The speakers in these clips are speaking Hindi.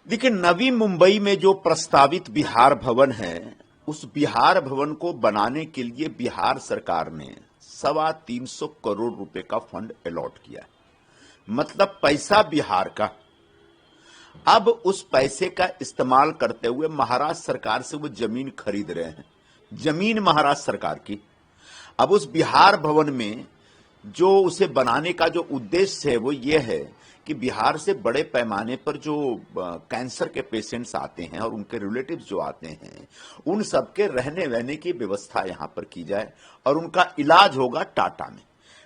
देखिए, नवी मुंबई में जो प्रस्तावित बिहार भवन है, उस बिहार भवन को बनाने के लिए बिहार सरकार ने 325 करोड़ रुपए का फंड अलॉट किया है। मतलब पैसा बिहार का। अब उस पैसे का इस्तेमाल करते हुए महाराष्ट्र सरकार से वो जमीन खरीद रहे हैं, जमीन महाराष्ट्र सरकार की। अब उस बिहार भवन में जो उसे बनाने का जो उद्देश्य है वो ये है कि बिहार से बड़े पैमाने पर जो कैंसर के पेशेंट्स आते हैं और उनके रिलेटिव्स जो आते हैं, उन सबके रहने वहने की व्यवस्था यहां पर की जाए और उनका इलाज होगा टाटा में।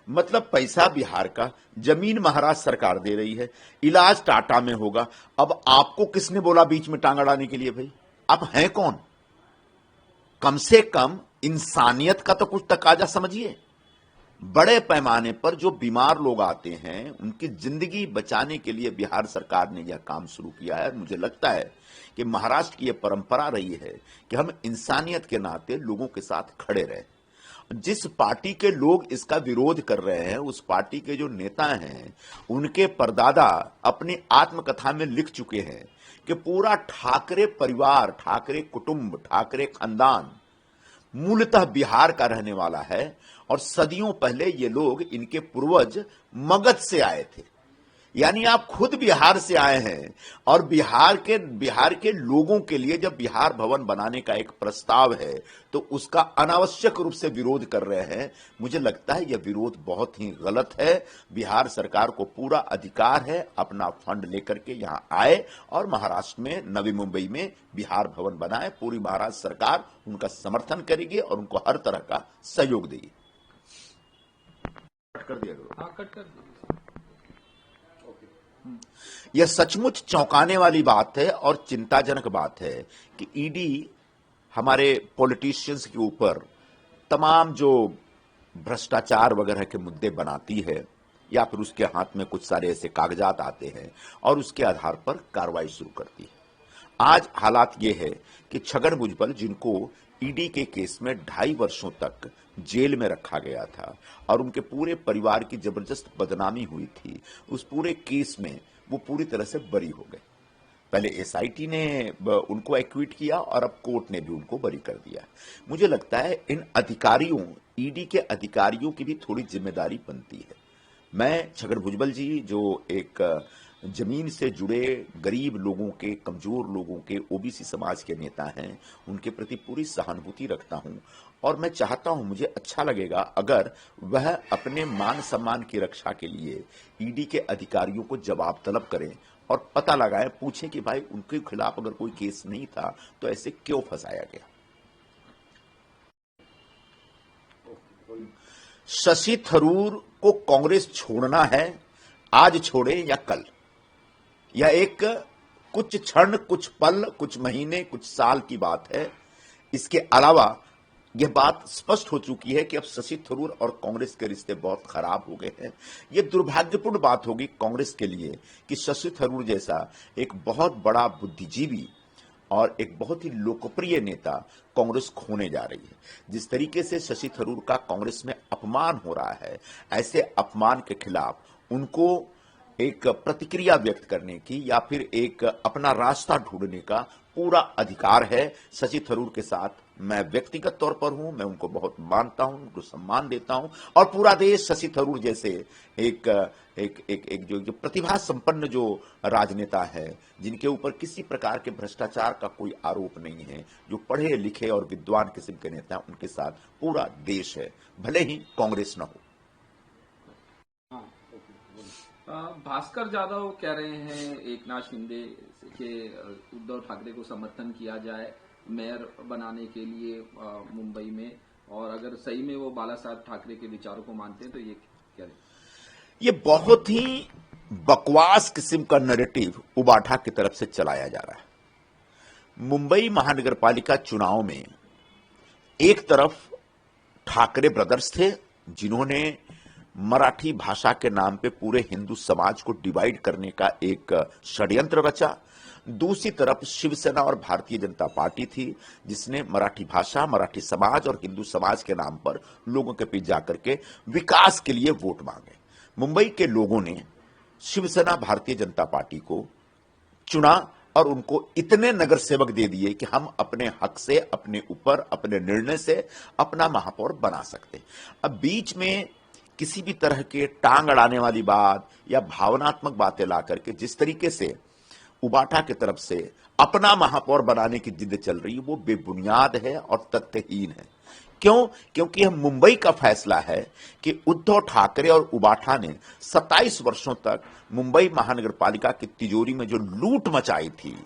मतलब पैसा बिहार का, जमीन महाराष्ट्र सरकार दे रही है, इलाज टाटा में होगा। अब आपको किसने बोला बीच में टांग अड़ाने के लिए? भाई आप हैं कौन? कम से कम इंसानियत का तो कुछ तकाजा समझिए। बड़े पैमाने पर जो बीमार लोग आते हैं उनकी जिंदगी बचाने के लिए बिहार सरकार ने यह काम शुरू किया है। मुझे लगता है कि महाराष्ट्र की यह परंपरा रही है कि हम इंसानियत के नाते लोगों के साथ खड़े रहे। जिस पार्टी के लोग इसका विरोध कर रहे हैं, उस पार्टी के जो नेता हैं, उनके परदादा अपनी आत्मकथा में लिख चुके हैं कि पूरा ठाकरे परिवार, ठाकरे कुटुंब, ठाकरे खानदान मूलतः बिहार का रहने वाला है और सदियों पहले ये लोग, इनके पूर्वज मगध से आए थे। यानी आप खुद बिहार से आए हैं और बिहार के लोगों के लिए जब बिहार भवन बनाने का एक प्रस्ताव है तो उसका अनावश्यक रूप से विरोध कर रहे हैं। मुझे लगता है यह विरोध बहुत ही गलत है। बिहार सरकार को पूरा अधिकार है अपना फंड लेकर के यहां आए और महाराष्ट्र में, नवी मुंबई में बिहार भवन बनाए। पूरी महाराष्ट्र सरकार उनका समर्थन करेगी और उनको हर तरह का सहयोग देगी। कट कर दिया करो। हाँ, कट कर दिया। यह सचमुच चौंकाने वाली बात है और चिंताजनक बात है कि ईडी हमारे पॉलिटिशियंस के ऊपर तमाम जो भ्रष्टाचार वगैरह के मुद्दे बनाती है या फिर उसके हाथ में कुछ सारे ऐसे कागजात आते हैं और उसके आधार पर कार्रवाई शुरू करती है। आज हालात ये है कि छगन भुजबल, जिनको ईडी के केस में 2.5 वर्षों तक जेल में रखा गया था और उनके पूरे परिवार की जबरदस्त बदनामी हुई थी, उस पूरे केस में वो पूरी तरह से बरी हो गए। पहले एसआईटी ने उनको एक्विट किया और अब कोर्ट ने भी उनको बरी कर दिया। मुझे लगता है इन अधिकारियों, ईडी के अधिकारियों की भी थोड़ी जिम्मेदारी बनती है। मैं छगन भुजबल जी, जो एक जमीन से जुड़े गरीब लोगों के, कमजोर लोगों के, ओबीसी समाज के नेता हैं, उनके प्रति पूरी सहानुभूति रखता हूं और मैं चाहता हूं, मुझे अच्छा लगेगा अगर वह अपने मान सम्मान की रक्षा के लिए ईडी के अधिकारियों को जवाब तलब करें और पता लगाएं, पूछें कि भाई उनके खिलाफ अगर कोई केस नहीं था तो ऐसे क्यों फंसाया गया। शशि थरूर को कांग्रेस छोड़ना है, आज छोड़े या कल। यह एक कुछ क्षण, कुछ पल, कुछ महीने, कुछ साल की बात है। इसके अलावा यह बात स्पष्ट हो चुकी है कि अब शशि थरूर और कांग्रेस के रिश्ते बहुत खराब हो गए हैं। यह दुर्भाग्यपूर्ण बात होगी कांग्रेस के लिए कि शशि थरूर जैसा एक बहुत बड़ा बुद्धिजीवी और एक बहुत ही लोकप्रिय नेता कांग्रेस खोने जा रही है। जिस तरीके से शशि थरूर का कांग्रेस में अपमान हो रहा है, ऐसे अपमान के खिलाफ उनको एक प्रतिक्रिया व्यक्त करने की या फिर एक अपना रास्ता ढूंढने का पूरा अधिकार है। शशि थरूर के साथ मैं व्यक्तिगत तौर पर हूं, मैं उनको बहुत मानता हूं, उनको सम्मान देता हूं और पूरा देश शशि थरूर जैसे एक एक एक, एक जो प्रतिभा संपन्न जो राजनेता है, जिनके ऊपर किसी प्रकार के भ्रष्टाचार का कोई आरोप नहीं है, जो पढ़े लिखे और विद्वान किस्म के नेता, उनके साथ पूरा देश है, भले ही कांग्रेस न हो। भास्कर जाधव कह रहे हैं एकनाथ शिंदे के उद्धव ठाकरे को समर्थन किया जाए मेयर बनाने के लिए मुंबई में, और अगर सही में वो बाला साहब ठाकरे के विचारों को मानते हैं तो ये क्या है? ये बहुत ही बकवास किस्म का नैरेटिव उबाठा की तरफ से चलाया जा रहा है। मुंबई महानगर पालिका चुनाव में एक तरफ ठाकरे ब्रदर्स थे, जिन्होंने मराठी भाषा के नाम पे पूरे हिंदू समाज को डिवाइड करने का एक षड्यंत्र रचा। दूसरी तरफ शिवसेना और भारतीय जनता पार्टी थी, जिसने मराठी भाषा, मराठी समाज और हिंदू समाज के नाम पर लोगों के बीच जाकर के विकास के लिए वोट मांगे। मुंबई के लोगों ने शिवसेना भारतीय जनता पार्टी को चुना और उनको इतने नगर सेवक दे दिए कि हम अपने हक से, अपने ऊपर, अपने निर्णय से अपना महापौर बना सकते। अब बीच में किसी भी तरह के टांग अड़ाने वाली बात या भावनात्मक बातें ला करके जिस तरीके से उबाठा की तरफ से अपना महापौर बनाने की जिद चल रही है, वो बेबुनियाद है और तथ्यहीन है। क्यों? क्योंकि यह मुंबई का फैसला है कि उद्धव ठाकरे और उबाठा ने 27 वर्षों तक मुंबई महानगर पालिका की तिजोरी में जो लूट मचाई थी,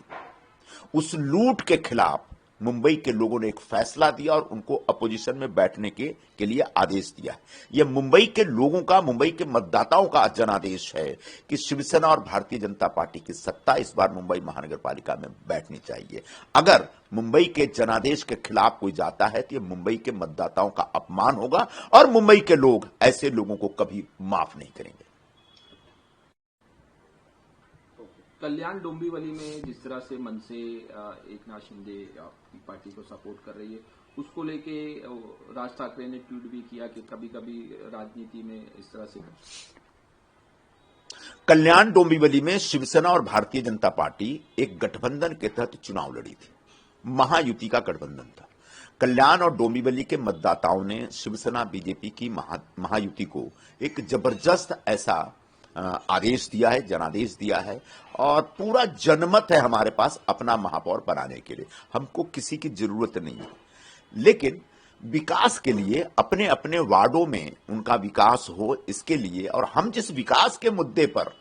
उस लूट के खिलाफ मुंबई के लोगों ने एक फैसला दिया और उनको अपोजिशन में बैठने के लिए आदेश दिया। यह मुंबई के लोगों का, मुंबई के मतदाताओं का जनादेश है कि शिवसेना और भारतीय जनता पार्टी की सत्ता इस बार मुंबई महानगर पालिका में बैठनी चाहिए। अगर मुंबई के जनादेश के खिलाफ कोई जाता है तो यह मुंबई के मतदाताओं का अपमान होगा और मुंबई के लोग ऐसे लोगों को कभी माफ नहीं करेंगे। कल्याण डोंबिवली में जिस तरह से मन से एकनाथ शिंदे की पार्टी को सपोर्ट कर रही है, उसको लेके राज ठाकरे ने ट्वीट भी किया कि कभी कभी राजनीति में इस तरह से। कल्याण डोंबिवली में शिवसेना और भारतीय जनता पार्टी एक गठबंधन के तहत चुनाव लड़ी थी, महायुति का गठबंधन था। कल्याण और डोंबिवली के मतदाताओं ने शिवसेना बीजेपी की महायुति को एक जबरदस्त ऐसा आदेश दिया है, जनादेश दिया है और पूरा जनमत है हमारे पास अपना महापौर बनाने के लिए। हमको किसी की जरूरत नहीं है, लेकिन विकास के लिए अपने अपने वार्डों में उनका विकास हो, इसके लिए। और हम जिस विकास के मुद्दे पर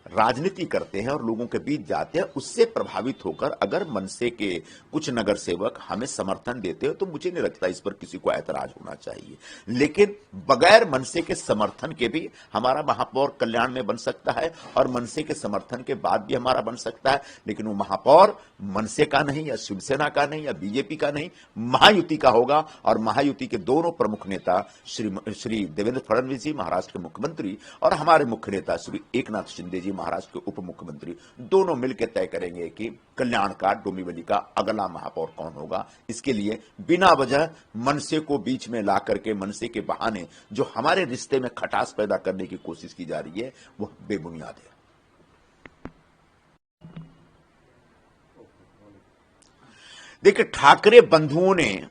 राजनीति करते हैं और लोगों के बीच जाते हैं, उससे प्रभावित होकर अगर मनसे के कुछ नगर सेवक हमें समर्थन देते हो तो मुझे नहीं लगता इस पर किसी को ऐतराज होना चाहिए। लेकिन बगैर मनसे के समर्थन के भी हमारा महापौर कल्याण में बन सकता है और मनसे के समर्थन के बाद भी हमारा बन सकता है, लेकिन वो महापौर मनसे का नहीं या शिवसेना का नहीं या बीजेपी का नहीं, महायुति का होगा। और महायुति के दोनों प्रमुख नेता श्री देवेंद्र फडणवीस जी महाराष्ट्र के मुख्यमंत्री और हमारे मुख्य नेता श्री एकनाथ शिंदे जी महाराष्ट्र के उप मुख्यमंत्री, दोनों मिलकर तय करेंगे कि कल्याण का, डोंबिवली का अगला महापौर कौन होगा। इसके लिए बिना वजह मनसे को बीच में ला करके, मनसे के बहाने जो हमारे रिश्ते में खटास पैदा करने की कोशिश की जा रही है, वह बेबुनियाद है। देखिए, ठाकरे बंधुओं ने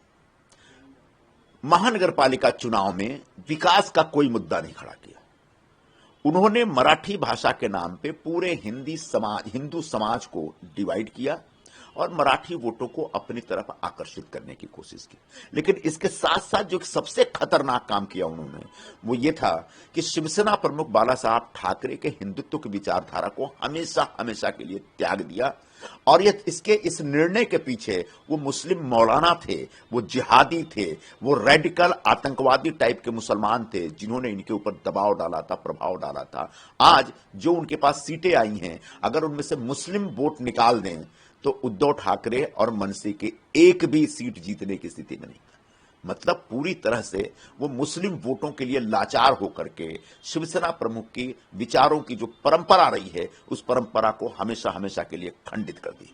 महानगर पालिका चुनाव में विकास का कोई मुद्दा नहीं खड़ा किया। उन्होंने मराठी भाषा के नाम पे पूरे हिंदू समाज को डिवाइड किया और मराठी वोटों को अपनी तरफ आकर्षित करने की कोशिश की। लेकिन इसके साथ साथ जो सबसे खतरनाक काम किया उन्होंने, वो ये था कि शिवसेना प्रमुख बाला साहब ठाकरे के हिंदुत्व की विचारधारा को हमेशा हमेशा के लिए त्याग दिया। और इस निर्णय के पीछे वो मुस्लिम मौलाना थे, वो जिहादी थे, वो रेडिकल आतंकवादी टाइप के मुसलमान थे जिन्होंने इनके ऊपर दबाव डाला था, प्रभाव डाला था। आज जो उनके पास सीटें आई हैं, अगर उनमें से मुस्लिम वोट निकाल दें तो उद्धव ठाकरे और मनसे के एक भी सीट जीतने की स्थिति में नहीं। मतलब पूरी तरह से वो मुस्लिम वोटों के लिए लाचार होकर के शिवसेना प्रमुख की विचारों की जो परंपरा रही है, उस परंपरा को हमेशा हमेशा के लिए खंडित कर दी।